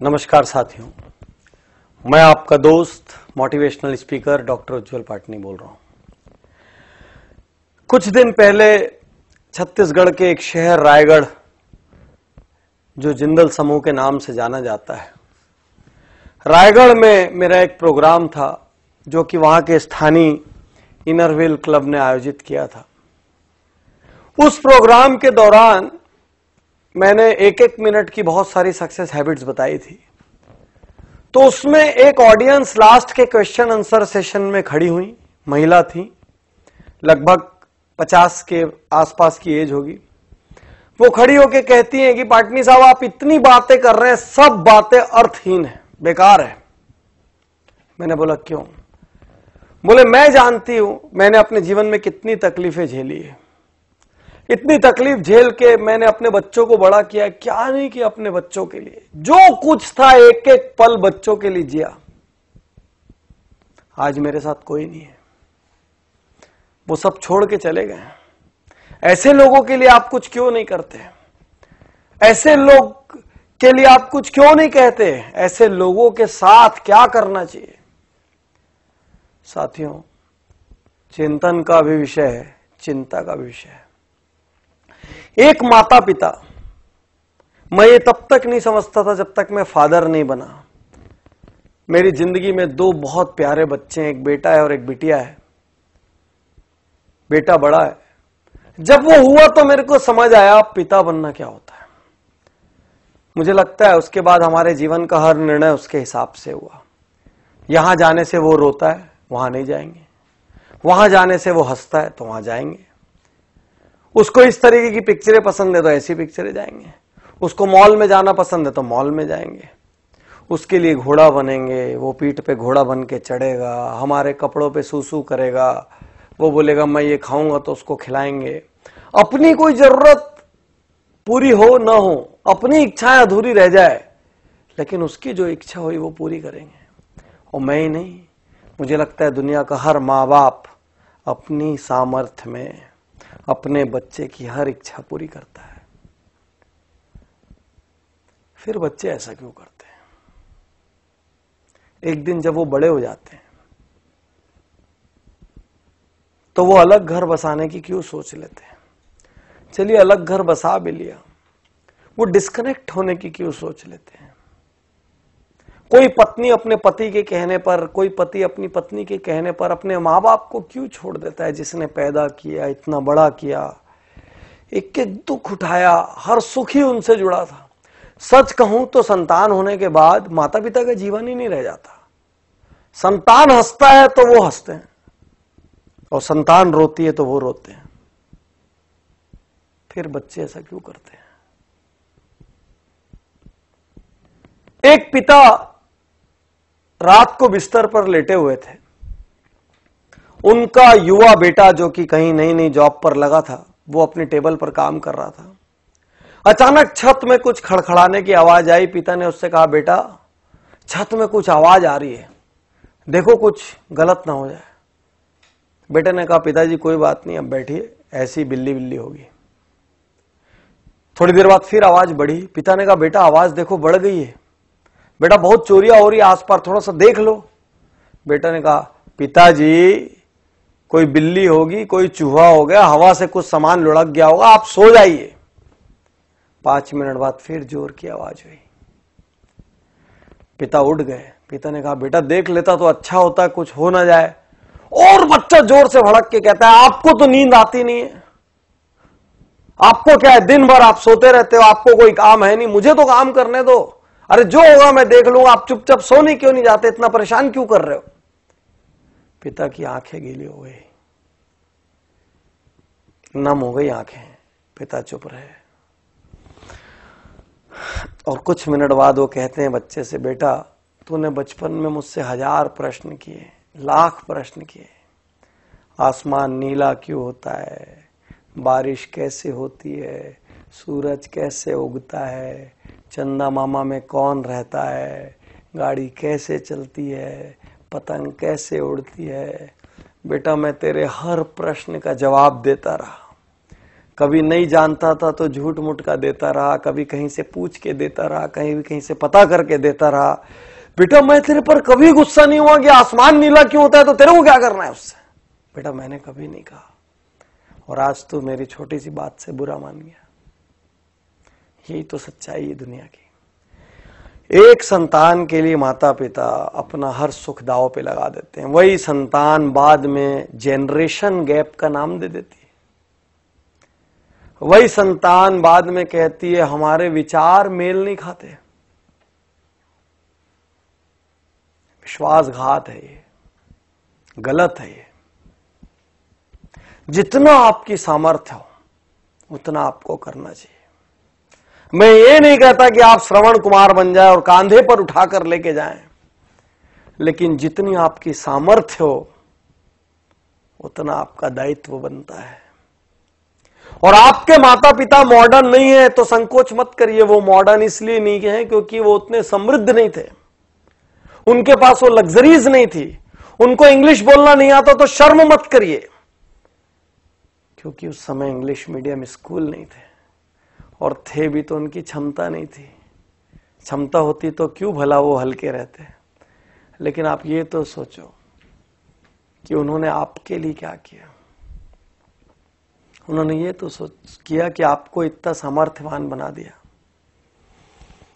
नमस्कार साथियों, मैं आपका दोस्त मोटिवेशनल स्पीकर डॉक्टर उज्जवल पाटनी बोल रहा हूं। कुछ दिन पहले छत्तीसगढ़ के एक शहर रायगढ़, जो जिंदल समूह के नाम से जाना जाता है, रायगढ़ में मेरा एक प्रोग्राम था जो कि वहां के स्थानीय इनरव्हील क्लब ने आयोजित किया था। उस प्रोग्राम के दौरान मैंने एक मिनट की बहुत सारी सक्सेस हैबिट्स बताई थी। तो उसमें एक ऑडियंस लास्ट के क्वेश्चन आंसर सेशन में खड़ी हुई, महिला थी, लगभग 50 के आसपास की एज होगी। वो खड़ी होके कहती हैं कि पाटनी साहब, आप इतनी बातें कर रहे हैं, सब बातें अर्थहीन है, बेकार है। मैंने बोला क्यों? बोले मैं जानती हूं मैंने अपने जीवन में कितनी तकलीफें झेली है, इतनी तकलीफ झेल के मैंने अपने बच्चों को बड़ा किया। क्या नहीं किया अपने बच्चों के लिए, जो कुछ था एक एक पल बच्चों के लिए जिया। आज मेरे साथ कोई नहीं है, वो सब छोड़ के चले गए। ऐसे लोगों के लिए आप कुछ क्यों नहीं करते? ऐसे लोग के लिए आप कुछ क्यों नहीं कहते? ऐसे लोगों के साथ क्या करना चाहिए? साथियों, चिंतन का भी विषय है, चिंता का भी विषय है। एक माता पिता, मैं ये तब तक नहीं समझता था जब तक मैं फादर नहीं बना। मेरी जिंदगी में दो बहुत प्यारे बच्चे हैं, एक बेटा है और एक बिटिया है। बेटा बड़ा है। जब वो हुआ तो मेरे को समझ आया पिता बनना क्या होता है। मुझे लगता है उसके बाद हमारे जीवन का हर निर्णय उसके हिसाब से हुआ। यहां जाने से वो रोता है, वहां नहीं जाएंगे। वहां जाने से वो हंसता है तो वहां जाएंगे। उसको इस तरीके की पिक्चरें पसंद है तो ऐसी पिक्चरें जाएंगे। उसको मॉल में जाना पसंद है तो मॉल में जाएंगे। उसके लिए घोड़ा बनेंगे, वो पीठ पे घोड़ा बन के चढ़ेगा, हमारे कपड़ों पे सूसू करेगा, वो बोलेगा मैं ये खाऊंगा तो उसको खिलाएंगे। अपनी कोई जरूरत पूरी हो ना हो, अपनी इच्छाएं अधूरी रह जाए, लेकिन उसकी जो इच्छा हुई वो पूरी करेंगे। और मैं ही नहीं, मुझे लगता है दुनिया का हर माँ बाप अपनी सामर्थ्य में अपने बच्चे की हर इच्छा पूरी करता है। फिर बच्चे ऐसा क्यों करते हैं? एक दिन जब वो बड़े हो जाते हैं तो वो अलग घर बसाने की क्यों सोच लेते हैं? चलिए अलग घर बसा भी लिया, वो डिस्कनेक्ट होने की क्यों सोच लेते हैं? कोई पत्नी अपने पति के कहने पर, कोई पति अपनी पत्नी के कहने पर अपने माँ बाप को क्यों छोड़ देता है, जिसने पैदा किया, इतना बड़ा किया, एक एक दुख उठाया, हर सुख ही उनसे जुड़ा था। सच कहूं तो संतान होने के बाद माता पिता का जीवन ही नहीं रह जाता। संतान हंसता है तो वो हंसते हैं, और संतान रोती है तो वो रोते हैं। फिर बच्चे ऐसा क्यों करते हैं? एक पिता रात को बिस्तर पर लेटे हुए थे। उनका युवा बेटा, जो कि कहीं नई नई जॉब पर लगा था, वो अपने टेबल पर काम कर रहा था। अचानक छत में कुछ खड़खड़ाने की आवाज आई। पिता ने उससे कहा, बेटा छत में कुछ आवाज आ रही है, देखो कुछ गलत ना हो जाए। बेटे ने कहा, पिताजी कोई बात नहीं, अब बैठिए, ऐसी बिल्ली बिल्ली होगी। थोड़ी देर बाद फिर आवाज बढ़ी। पिता ने कहा, बेटा आवाज देखो बढ़ गई है, बेटा बहुत चोरियां हो रही है आसपास, थोड़ा सा देख लो। बेटा ने कहा, पिताजी कोई बिल्ली होगी, कोई चूहा हो गया, हवा से कुछ सामान लुढ़क गया होगा, आप सो जाइए। 5 मिनट बाद फिर जोर की आवाज हुई। पिता उठ गए। पिता ने कहा, बेटा देख लेता तो अच्छा होता, कुछ हो ना जाए। और बच्चा जोर से भड़क के कहता है, आपको तो नींद आती नहीं है, आपको क्या है, दिन भर आप सोते रहते हो, आपको कोई काम है नहीं, मुझे तो काम करने दो। अरे जो होगा मैं देख लूंगा, आप चुपचाप सोने क्यों नहीं जाते, इतना परेशान क्यों कर रहे हो? पिता की आंखें गीली हो गई, नम हो गई आंखें। पिता चुप रहे। और कुछ मिनट बाद वो कहते हैं बच्चे से, बेटा तूने बचपन में मुझसे 1000 प्रश्न किए, लाख प्रश्न किए। आसमान नीला क्यों होता है, बारिश कैसे होती है, सूरज कैसे उगता है, चंदा मामा में कौन रहता है, गाड़ी कैसे चलती है, पतंग कैसे उड़ती है। बेटा मैं तेरे हर प्रश्न का जवाब देता रहा, कभी नहीं जानता था तो झूठ मूठ का देता रहा, कभी कहीं से पूछ के देता रहा, कहीं से पता करके देता रहा। बेटा मैं तेरे पर कभी गुस्सा नहीं हुआ कि आसमान नीला क्यों होता है, तो तेरे को क्या करना है उससे। बेटा मैंने कभी नहीं कहा, और आज तू मेरी छोटी सी बात से बुरा मान गया। यही तो सच्चाई है दुनिया की। एक संतान के लिए माता पिता अपना हर सुख दांव पे लगा देते हैं, वही संतान बाद में जेनरेशन गैप का नाम दे देती है। वही संतान बाद में कहती है हमारे विचार मेल नहीं खाते। विश्वासघात है ये, गलत है ये। जितना आपकी सामर्थ्य हो उतना आपको करना चाहिए। मैं ये नहीं कहता कि आप श्रवण कुमार बन जाए और कांधे पर उठाकर लेके जाएं, लेकिन जितनी आपकी सामर्थ्य हो उतना आपका दायित्व बनता है। और आपके माता पिता मॉडर्न नहीं है तो संकोच मत करिए। वो मॉडर्न इसलिए नहीं है क्योंकि वो उतने समृद्ध नहीं थे, उनके पास वो लग्जरीज नहीं थी, उनको इंग्लिश बोलना नहीं आता तो शर्म मत करिए, क्योंकि उस समय इंग्लिश मीडियम स्कूल नहीं थे, और थे भी तो उनकी क्षमता नहीं थी। क्षमता होती तो क्यों भला वो हल्के रहते। लेकिन आप ये तो सोचो कि उन्होंने आपके लिए क्या किया। उन्होंने ये तो किया कि आपको इतना सामर्थ्यवान बना दिया।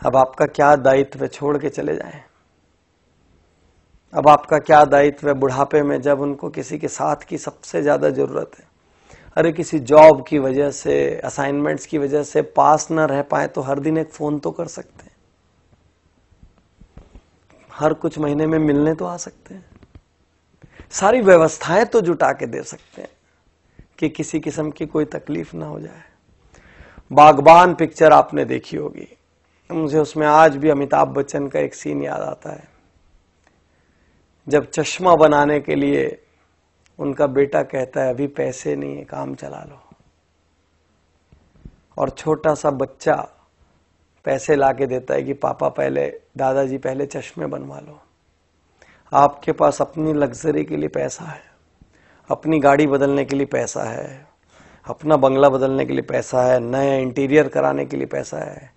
अब आपका क्या दायित्व है, छोड़ के चले जाएं। अब आपका क्या दायित्व है बुढ़ापे में, जब उनको किसी के साथ की सबसे ज्यादा जरूरत है। अरे किसी जॉब की वजह से, असाइनमेंट्स की वजह से पास न रह पाए तो हर दिन एक फोन तो कर सकते हैं, हर कुछ महीने में मिलने तो आ सकते हैं, सारी व्यवस्थाएं तो जुटा के दे सकते हैं कि किसी किस्म की कोई तकलीफ ना हो जाए। बागबान पिक्चर आपने देखी होगी, मुझे उसमें आज भी अमिताभ बच्चन का एक सीन याद आता है, जब चश्मा बनाने के लिए उनका बेटा कहता है अभी पैसे नहीं है, काम चला लो, और छोटा सा बच्चा पैसे लाके देता है कि पापा पहले, दादाजी पहले चश्मे बनवा लो। आपके पास अपनी लग्जरी के लिए पैसा है, अपनी गाड़ी बदलने के लिए पैसा है, अपना बंगला बदलने के लिए पैसा है, नया इंटीरियर कराने के लिए पैसा है,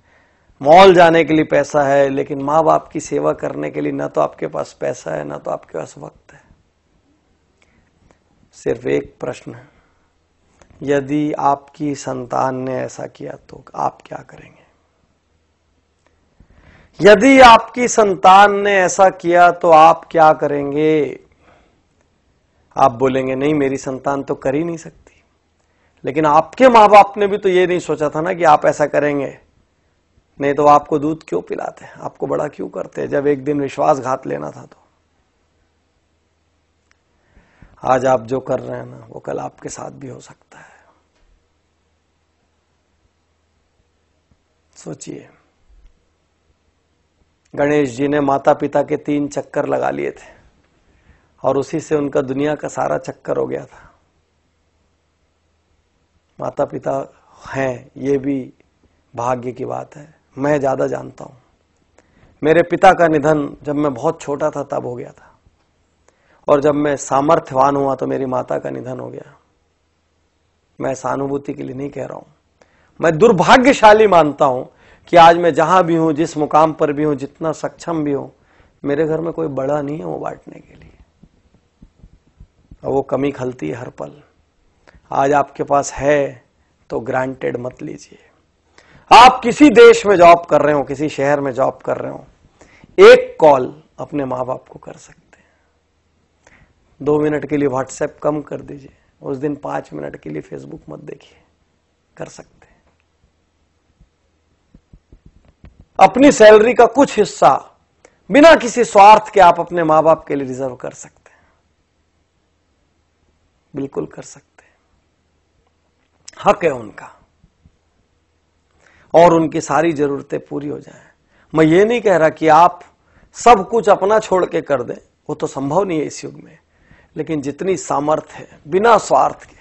मॉल जाने के लिए पैसा है, लेकिन माँ बाप की सेवा करने के लिए ना तो आपके पास पैसा है ना तो आपके पास वक्त है। सिर्फ एक प्रश्न है, यदि आपकी संतान ने ऐसा किया तो आप क्या करेंगे? यदि आपकी संतान ने ऐसा किया तो आप क्या करेंगे? आप बोलेंगे नहीं मेरी संतान तो कर ही नहीं सकती, लेकिन आपके माँ बाप ने भी तो ये नहीं सोचा था ना कि आप ऐसा करेंगे, नहीं तो आपको दूध क्यों पिलाते, आपको बड़ा क्यों करते जब एक दिन विश्वासघात लेना था। तो आज आप जो कर रहे हैं ना वो कल आपके साथ भी हो सकता है। सोचिए, गणेश जी ने माता पिता के 3 चक्कर लगा लिए थे और उसी से उनका दुनिया का सारा चक्कर हो गया था। माता पिता हैं ये भी भाग्य की बात है, मैं ज्यादा जानता हूं। मेरे पिता का निधन जब मैं बहुत छोटा था तब हो गया था, और जब मैं सामर्थ्यवान हुआ तो मेरी माता का निधन हो गया। मैं सहानुभूति के लिए नहीं कह रहा हूं, मैं दुर्भाग्यशाली मानता हूं कि आज मैं जहां भी हूं, जिस मुकाम पर भी हूं, जितना सक्षम भी हूं, मेरे घर में कोई बड़ा नहीं है वो बांटने के लिए, और वो कमी खलती है हर पल। आज आपके पास है तो ग्रांटेड मत लीजिए। आप किसी देश में जॉब कर रहे हो, किसी शहर में जॉब कर रहे हो, एक कॉल अपने माँ बाप को कर सकते हैं। 2 मिनट के लिए व्हाट्सएप कम कर दीजिए, उस दिन 5 मिनट के लिए फेसबुक मत देखिए, कर सकते हैं। अपनी सैलरी का कुछ हिस्सा बिना किसी स्वार्थ के आप अपने माँ बाप के लिए रिजर्व कर सकते हैं, बिल्कुल कर सकते हैं, हक है उनका, और उनकी सारी जरूरतें पूरी हो जाएं। मैं ये नहीं कह रहा कि आप सब कुछ अपना छोड़ के कर दें, वो तो संभव नहीं है इस युग में, लेकिन जितनी सामर्थ्य है बिना स्वार्थ के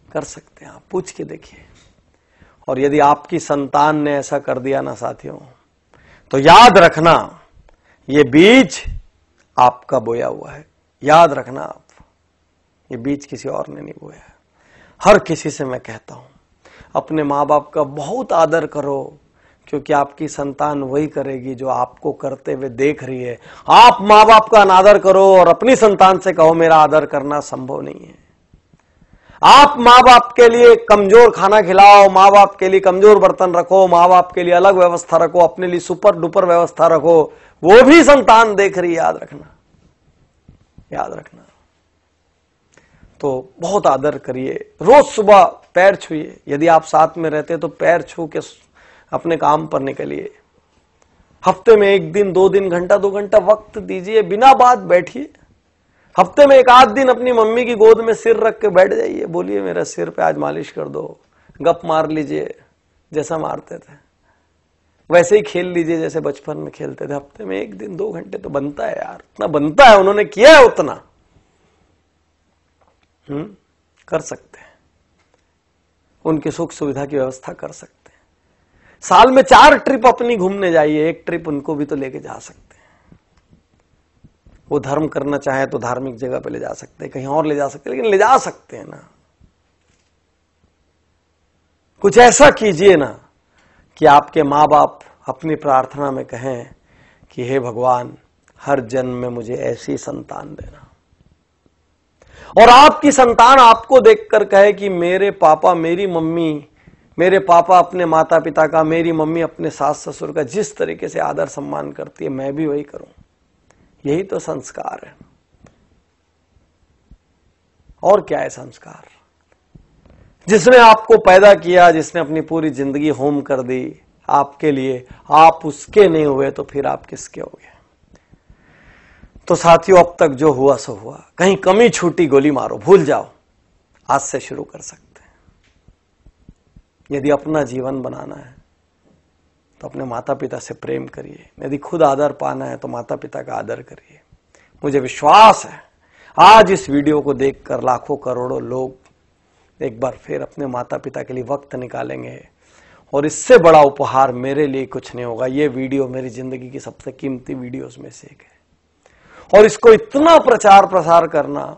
कर सकते हैं। आप पूछ के देखिए। और यदि आपकी संतान ने ऐसा कर दिया ना साथियों, तो याद रखना ये बीज आपका बोया हुआ है, याद रखना आप, ये बीज किसी और ने नहीं बोया है। हर किसी से मैं कहता हूं, अपने माँ बाप का बहुत आदर करो, क्योंकि आपकी संतान वही करेगी जो आपको करते हुए देख रही है। आप माँ बाप का अनादर करो और अपनी संतान से कहो मेरा आदर करना संभव नहीं है। आप माँ बाप के लिए कमजोर खाना खिलाओ, माँ बाप के लिए कमजोर बर्तन रखो, माँ बाप के लिए अलग व्यवस्था रखो, अपने लिए सुपर डुपर व्यवस्था रखो, वो भी संतान देख रही है, याद रखना, याद रखना। तो बहुत आदर करिए, रोज सुबह पैर छूइए, यदि आप साथ में रहते तो पैर छू के अपने काम पर निकलिए। हफ्ते में 1 दिन 2 दिन घंटा 2 घंटा वक्त दीजिए, बिना बात बैठिए। हफ्ते में 1 आध दिन अपनी मम्मी की गोद में सिर रख के बैठ जाइए, बोलिए मेरा सिर पे आज मालिश कर दो, गप मार लीजिए जैसा मारते थे, वैसे ही खेल लीजिए जैसे बचपन में खेलते थे। हफ्ते में 1 दिन 2 घंटे तो बनता है यार, इतना बनता है, उन्होंने किया है उतना। कर सकते हैं, उनकी सुख सुविधा की व्यवस्था कर सकते हैं। साल में 4 ट्रिप अपनी घूमने जाइए, 1 ट्रिप उनको भी तो लेके जा सकते हैं। वो धर्म करना चाहे तो धार्मिक जगह पे ले जा सकते हैं, कहीं और ले जा सकते हैं, लेकिन ले जा सकते हैं ना। कुछ ऐसा कीजिए ना कि आपके माँ बाप अपनी प्रार्थना में कहें कि हे भगवान, हर जन्म में मुझे ऐसी संतान देना। और आपकी संतान आपको देखकर कहे कि मेरे पापा मेरी मम्मी, मेरे पापा अपने माता पिता का, मेरी मम्मी अपने सास ससुर का जिस तरीके से आदर सम्मान करती है, मैं भी वही करूं। यही तो संस्कार है, और क्या है संस्कार? जिसने आपको पैदा किया, जिसने अपनी पूरी जिंदगी होम कर दी आपके लिए, आप उसके नहीं हुए तो फिर आप किसके हो गए? तो साथियों, अब तक जो हुआ सो हुआ, कहीं कमी छूटी गोली मारो, भूल जाओ, आज से शुरू कर सकते हैं। यदि अपना जीवन बनाना है तो अपने माता पिता से प्रेम करिए, यदि खुद आदर पाना है तो माता पिता का आदर करिए। मुझे विश्वास है आज इस वीडियो को देखकर लाखों करोड़ों लोग एक बार फिर अपने माता पिता के लिए वक्त निकालेंगे, और इससे बड़ा उपहार मेरे लिए कुछ नहीं होगा। ये वीडियो मेरी जिंदगी की सबसे कीमती वीडियोस में से एक है, और इसको इतना प्रचार प्रसार करना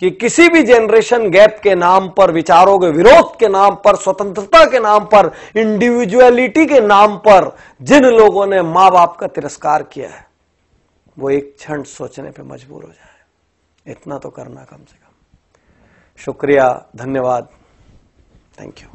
कि किसी भी जनरेशन गैप के नाम पर, विचारों के विरोध के नाम पर, स्वतंत्रता के नाम पर, इंडिविजुअलिटी के नाम पर जिन लोगों ने मां बाप का तिरस्कार किया है, वो एक क्षण सोचने पे मजबूर हो जाए। इतना तो करना कम से कम। शुक्रिया, धन्यवाद, थैंक यू।